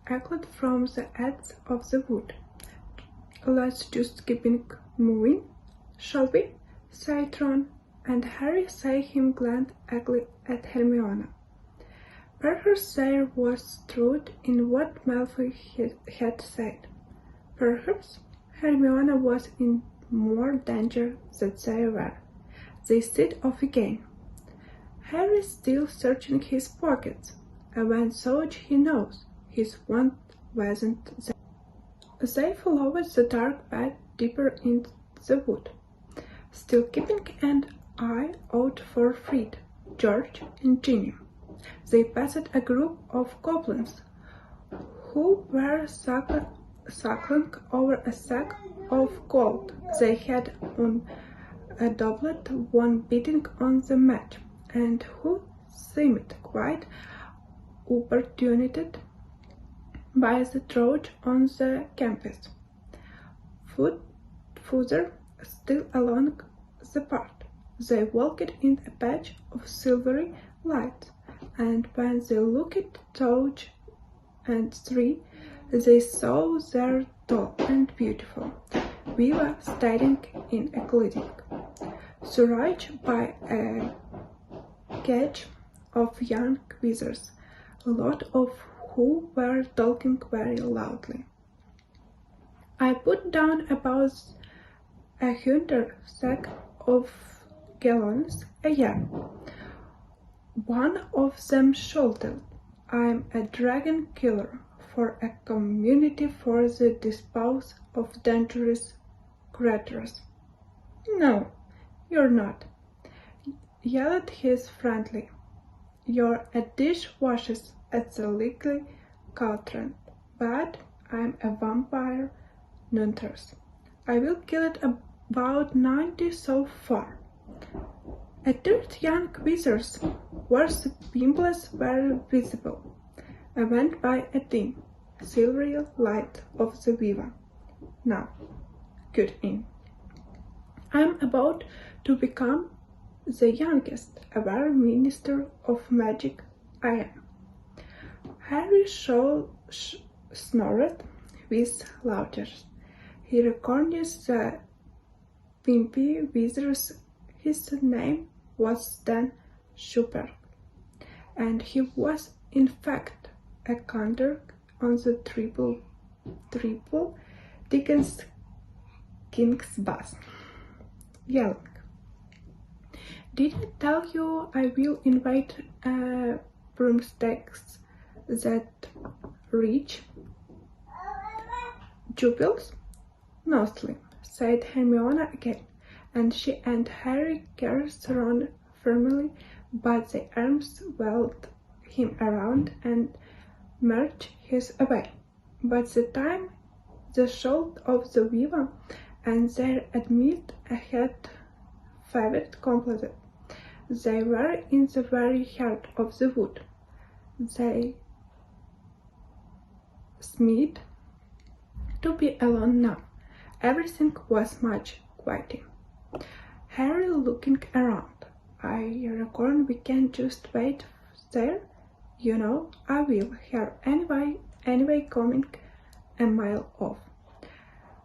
echoed from the edge of the wood. "Let's just keep moving, shall we?" said Ron, and Harry saw him glance ugly at Hermione. Perhaps there was truth in what Malfoy had said. Perhaps Hermione was in more danger than they were. They set off again. Harry still searching his pockets, and when thought he knows his wand wasn't there. They followed the dark path deeper into the wood, still keeping an eye out for Fred, George, and Ginny. They passed a group of goblins who were suckling over a sack of gold they had on a doublet, one beating on the mat, and who seemed quite opportuned by the drought on the campus. Further still along the path, they walked in a patch of silvery light, and when they looked toward and three, they saw their tall and beautiful Viva standing in a gliding, surrounded by a catch of young wizards, a lot of who were talking very loudly. "I put down about 100 sacks of gallons a year," one of them shouted. "I'm a dragon killer for a community for the disposal of dangerous creatures." "No, you're not," yelled his friendly. "You're a dishwasher at the Leaky Cauldron, but I'm a vampire nonetheless. I will kill it about 90 so far." A third young wizards, where the pimples were visible, went by a dim, silvery light of the Viva. "Now, get in. I'm about to become the youngest ever minister of magic I am." Harry snorted with laughter. He recognized the pimpy wizards. His name was Dan Shuper, and he was in fact a counter on the triple Dickens King's bus, yelling, "Did I tell you I will invite broomsticks that reach jewels?" "Mostly," said Hermione again, and she and Harry caressed Ron firmly, but the arms whirled him around and marched his away. But the time the shout of the Viva and their admit had faded completely, they were in the very heart of the wood. They seemed to be alone now. Everything was much quieter. Harry looking around. "I reckon we can just wait there. You know, I will hear anyway coming a mile off."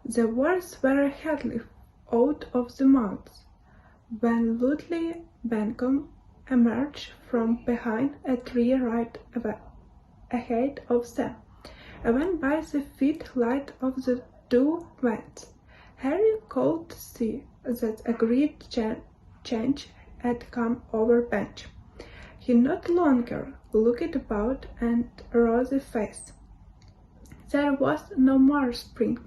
The words were hardly out of the mouths when Ludley Bencomb emerged from behind a tree right ahead of them, and by the feet light of the two went. Harry could see that a great change had come over Bench. He no longer looked about and rosy face. There was no more spring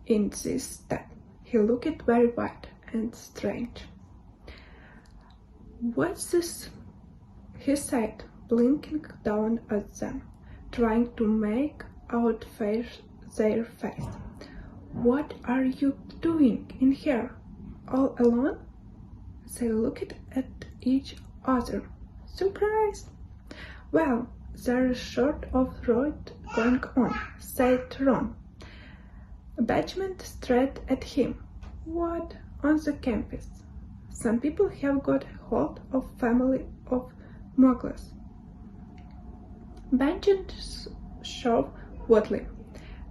in this step. He looked very white and strange. "What's this?" he said, blinking down at them, trying to make out their face. "What are you doing in here? All alone?" They looked at each other, surprised. "Well, there's sort of road going on," said Ron. Badgement stared at him. "What, on the campus? Some people have got hold of family of muggles." Badgement shove Watley.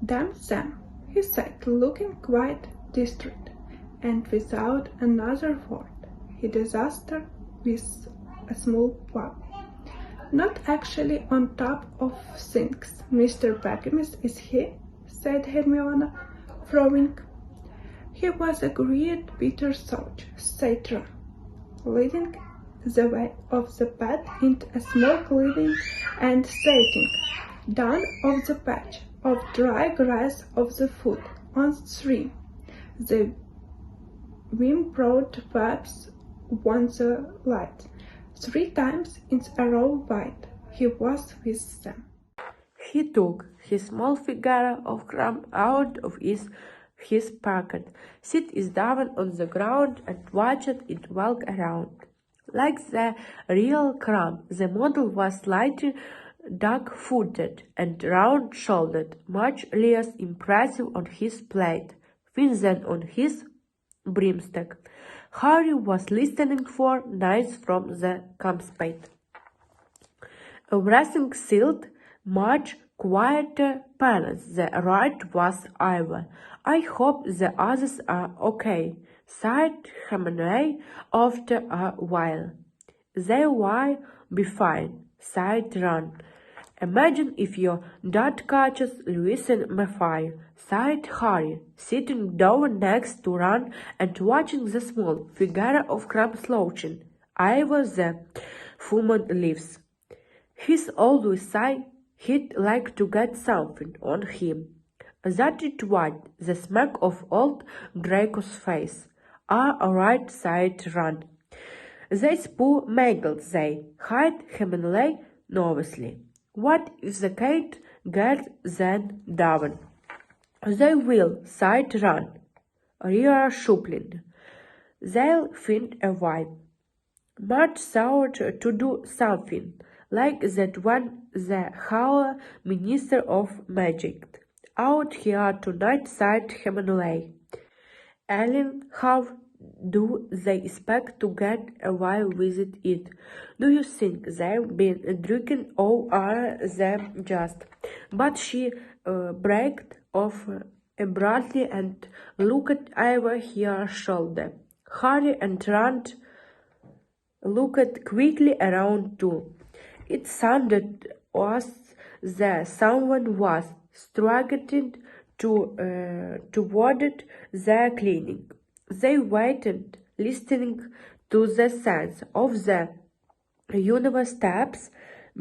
"Damn Sam," he said, looking quite distraught, and without another word, he disaster with a small pop. "Not actually on top of things, Mr. Peckham, is he?" said Hermione, frowning. "He was a great Peter Soldier," said Ron, leading the way of the path into a small clearing and setting down of the patch of dry grass of the foot on the stream. The wind brought webs on the light. 3 times in a row while he was with them. He took his small figure of crumb out of his pocket, sit it down on the ground, and watched it walk around. Like the real crumb, the model was slightly dark-footed and round-shouldered, much less impressive on his plate than on his broomstick. Harry was listening for noise from the campsite. Everything seemed much quieter palace. The right was Ivor. "I hope the others are okay," sighed Hermione after a while. "They will be fine," sighed Ron. "Imagine if your dad catches Louis and Malfoy," sighed Harry, sitting down next to Ron and watching the small figure of Crumb slouching over the fumed leaves. "He's always say he'd like to get something on him." That it was the smack of old Draco's face. "All right," sighed Ron. "These poor Muggles, they," cried Hermione nervously. "What if the cat gets them down?" "They will," sighed Ron, reassuringly. "They'll find a way." Marta sought to do something like that when the Howler Minister of Magic out here tonight, sighed Hermione. "Ellen, how do they expect to get away with it? Do you think they've been drinking, or are they just—" But she breaked off abruptly and looked over her shoulder. Harry and Ron looked quickly around too. It sounded as though someone was struggling toward the cleaning. They waited, listening to the sounds of the universe steps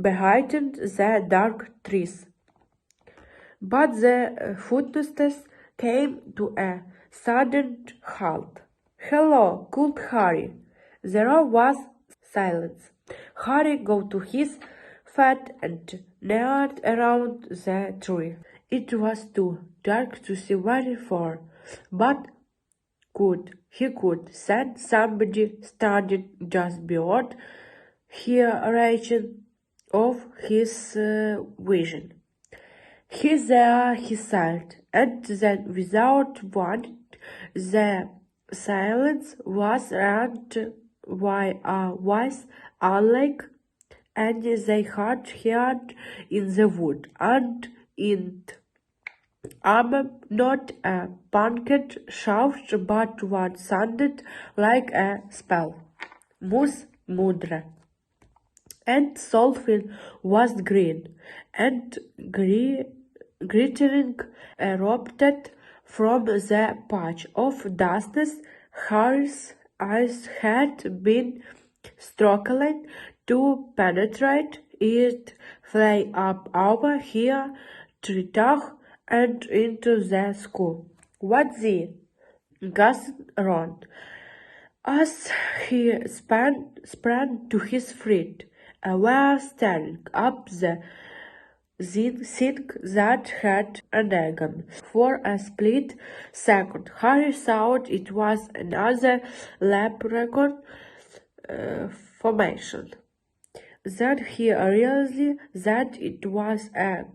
behind the dark trees. But the footsteps came to a sudden halt. "Hello," called Harry. There was silence. Harry got to his feet and neared around the tree. It was too dark to see very far, but he could sense somebody standing just beyond the region of his vision. "He's there," he sighed, and then, without warning, the silence was rent by a voice unlike any they had heard in the wood, and it not a punctured shout, but what sounded like a spell. "Mus Mudra." And something was green and glittering erupted from the patch of dustness Harry's eyes had been struggling to penetrate. It flew up over here, treetop, and into the school. "What's the—" gasped Ron, as he sprang to his feet, aware staring up the thing that had enabled. For a split second, Harry thought it was another leprechaun formation. Then he realized that it was a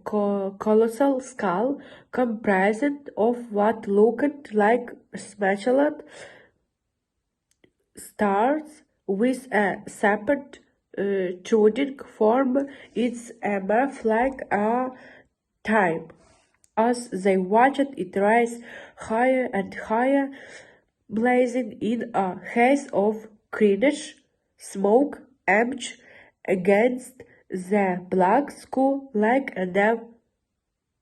colossal skull comprised of what looked like smashed stars with a separate choosing form. Its mouth like a time. As they watched it rise higher and higher, blazing in a haze of greenish smoke, edged against the black sky like a new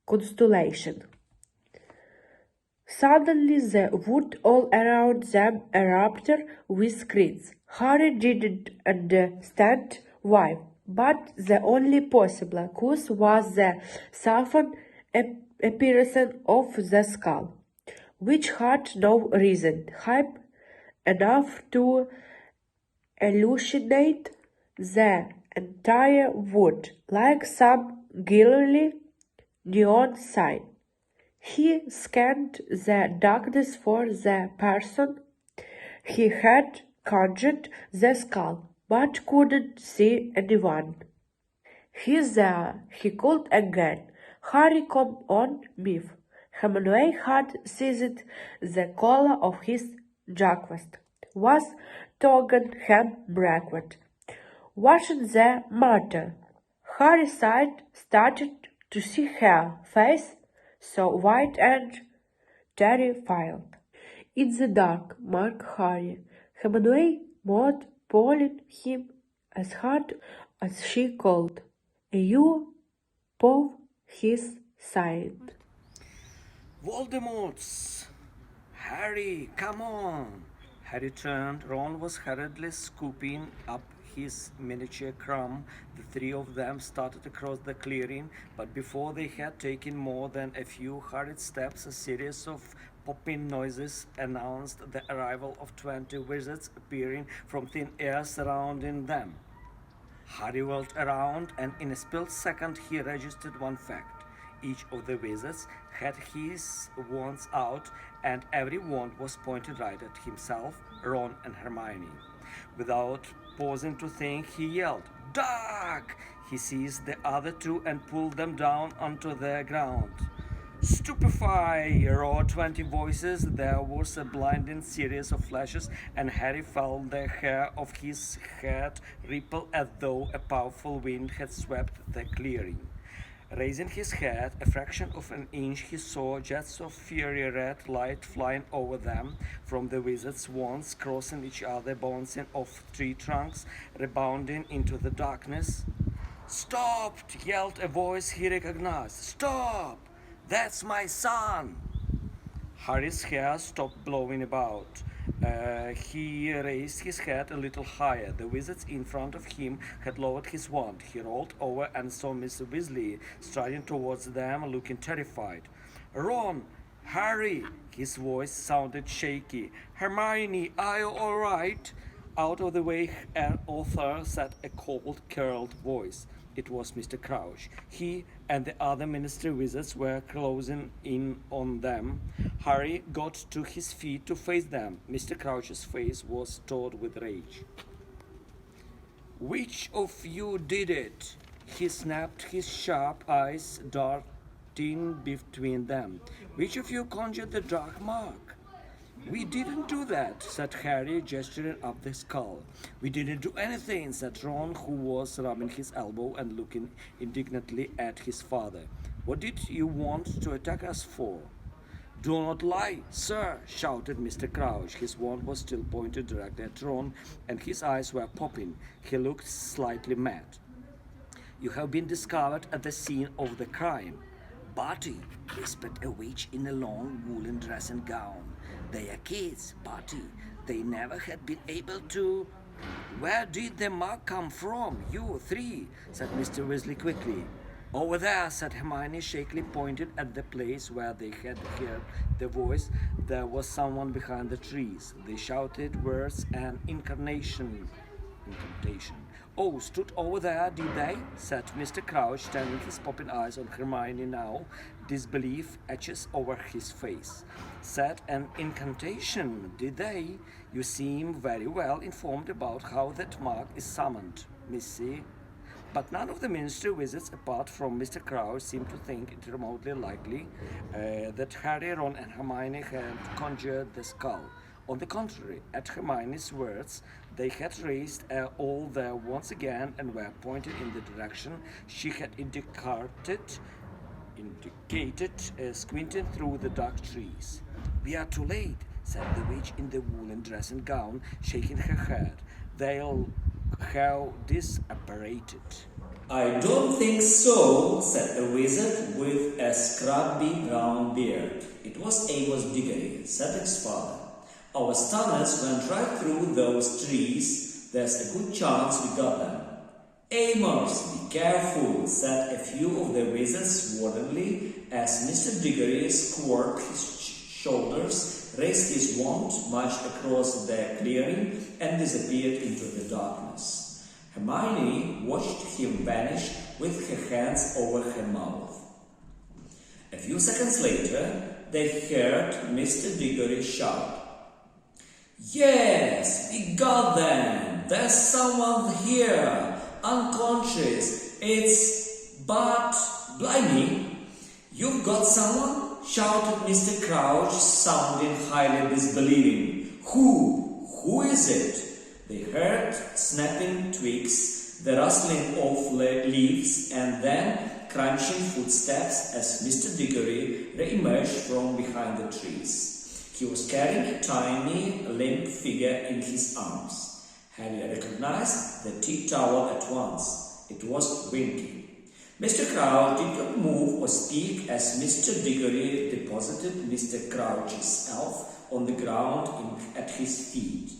constellation. Suddenly the wood all around them erupted with screams. Harry didn't understand why, but the only possible cause was the sudden appearance of the skull, which had no reason hype enough to illuminate the entire wood like some ghostly neon sign. He scanned the darkness for the person he had conjured the skull, but couldn't see anyone. He's there, he called again. Harry, come on, Miff. Hemingway had seized the collar of his jacket, was tugging him backward. Watching the Marta, Harry started to see her face so white and terrified. In the dark, Mark Harry. Hemingway Maud pulling him as hard as she could. You pull his side. Voldemort's! Harry, come on! Harry turned. Ron was hurriedly scooping up his miniature crumb. The three of them started across the clearing, but before they had taken more than a few hurried steps, a series of popping noises announced the arrival of 20 wizards appearing from thin air surrounding them. Harry whirled around, and in a split second he registered one fact. Each of the wizards had his wands out, and every wand was pointed right at himself, Ron and Hermione. Without pausing to think, he yelled, "Duck!" He seized the other two and pulled them down onto the ground. "Stupefy!" roared 20 voices. There was a blinding series of flashes, and Harry felt the hair of his head ripple as though a powerful wind had swept the clearing. Raising his head a fraction of an inch, he saw jets of fiery red light flying over them from the wizards' wands, crossing each other, bouncing off tree trunks, rebounding into the darkness. "Stop!" yelled a voice he recognized. "Stop! That's my son!" Harry's hair stopped blowing about. He raised his head a little higher. The wizards in front of him had lowered his wand. He rolled over and saw Mr. Weasley striding towards them, looking terrified. "Ron! Harry!" His voice sounded shaky. "Hermione, are you all right?" Out of the way, Arthur said a cold, curled voice. It was Mr. Crouch. He and the other Ministry wizards were closing in on them. Harry got to his feet to face them. Mr. Crouch's face was taut with rage. "Which of you did it?" He snapped, his sharp eyes darting between them. "Which of you conjured the dark mark?" "We didn't do that," said Harry, gesturing up the skull. "We didn't do anything," said Ron, who was rubbing his elbow and looking indignantly at his father. "What did you want to attack us for?" "Do not lie, sir," shouted Mr. Crouch. His wand was still pointed directly at Ron, and his eyes were popping. He looked slightly mad. "You have been discovered at the scene of the crime." "Barty," whispered a witch in a long woolen dress and gown. "They are kids, Barty. They never had been able to—" "Where did the mark come from? You three," said Mr. Weasley quickly. "Over there," said Hermione, shakily pointed at the place where they had heard the voice. There was someone behind the trees. They shouted words and incantation. "Oh, stood over there, did they?" said Mr. Crouch, turning his popping eyes on Hermione now. Disbelief etches over his face. "Said an incantation, did they? You seem very well informed about how that mark is summoned, Missy." But none of the Ministry wizards, apart from Mr. Crouch, seemed to think it remotely likely that Harry, Ron, and Hermione had conjured the skull. On the contrary, at Hermione's words, they had raised all their wands again and were pointed in the direction she had indicated indicated, squinting through the dark trees. "We are too late," said the witch in the woolen dressing gown, shaking her head. "They'll have disapparated." "I don't think so," said a wizard with a scrubby brown beard. "It was Amos Diggory," said its father. "Our stunners went right through those trees. There's a good chance we got them." "Amos, be careful," said a few of the wizards warningly as Mr. Diggory squared his shoulders, raised his wand, marched across the clearing, and disappeared into the darkness. Hermione watched him vanish with her hands over her mouth. A few seconds later, they heard Mr. Diggory shout, "Yes, we got them! There's someone here! Unconscious! But, blimey! You've got someone?" shouted Mr. Crouch, sounding highly disbelieving. Who is it?" They heard snapping twigs, the rustling of leaves, and then crunching footsteps as Mr. Diggory re-emerged from behind the trees. He was carrying a tiny, limp figure in his arms. Harry recognized the tea towel at once. It was Winky. Mr. Crouch did not move or speak as Mr. Diggory deposited Mr. Crouch's elf on the ground at his feet.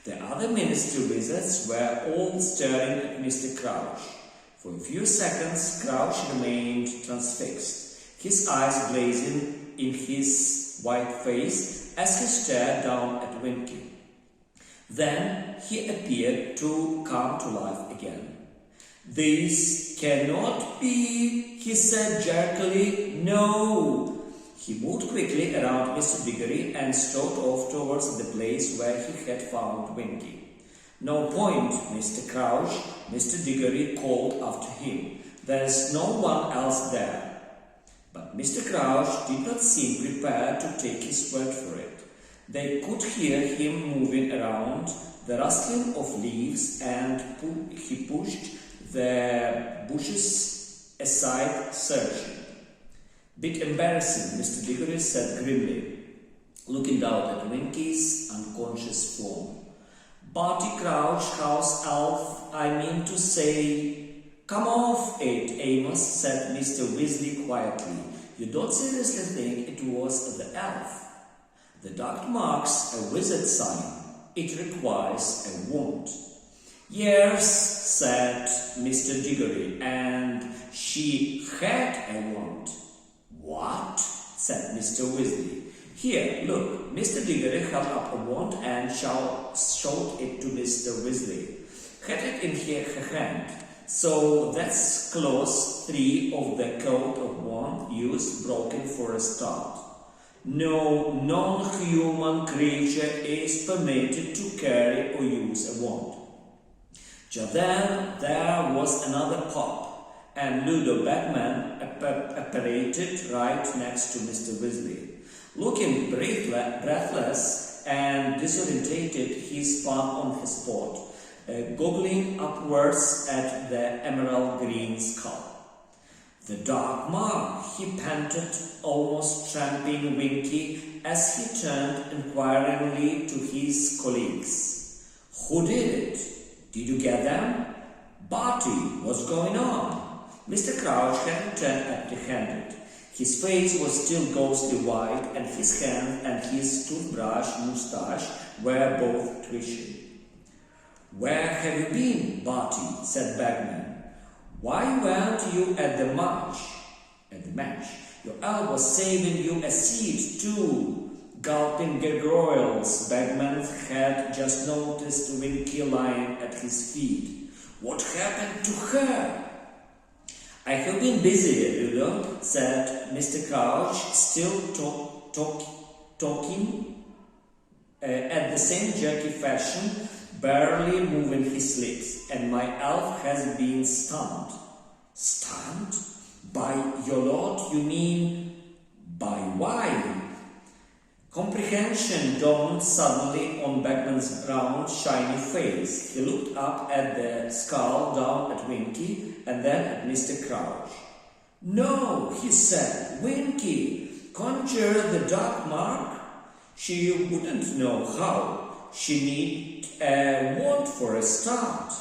The other ministry wizards were all staring at Mr. Crouch. For a few seconds, Crouch remained transfixed, his eyes blazing in his white face as he stared down at Winky. Then he appeared to come to life again. "This cannot be," he said jerkily. "No!" He moved quickly around Mr. Diggory and strode off towards the place where he had found Winky. "No point, Mr. Crouch," Mr. Diggory called after him. "There's no one else there." But Mr. Crouch did not seem prepared to take his word for it. They could hear him moving around, the rustling of leaves, and he pushed the bushes aside, searching. "Bit embarrassing," Mr. Diggory said grimly, looking down at Winky's unconscious form. "Barty Crouch, house elf, I mean to say—" "Come off it, Amos," said Mr. Weasley quietly. "You don't seriously think it was the elf? The dark mark's a wizard sign. It requires a wand." "Yes," said Mr. Diggory, "and she had a wand." "What?" said Mr. Weasley. "Here, look." Mr. Diggory held up a wand and showed it to Mr. Weasley. Had it in her hand. "So that's clause 3 of the coat of wand used, broken for a start. No non-human creature is permitted to carry or use a wand." Just then there was another pop, and Ludo Bagman apparated right next to Mr. Weasley. Looking breathless and disorientated, he spun on his spot, goggling upwards at the emerald green skull. "The dark mark," he panted, almost tramping Winky as he turned inquiringly to his colleagues. "Who did it? Did you get them? Barty, what's going on?" Mr. Crouch had turned empty-handed. His face was still ghostly white, and his hand and his toothbrush moustache were both twitching. "Where have you been, Barty?" said Bagman. "Why weren't you at the match? Your elf was saving you a seat, too." Gulping gargoyles, Bagman had just noticed Winky lying at his feet. "What happened to her?" "I have been busy, Ludo," said Mr. Crouch, still talking at the same jerky fashion, barely moving his lips, "and my elf has been stunned." "Stunned? By your lord, you mean by why?" Comprehension dawned suddenly on Bagman's round, shiny face. He looked up at the skull, down at Winky, and then at Mr. Crouch. No, he said, Winky, conjure the dark mark. She wouldn't know how. She need a wand for a start.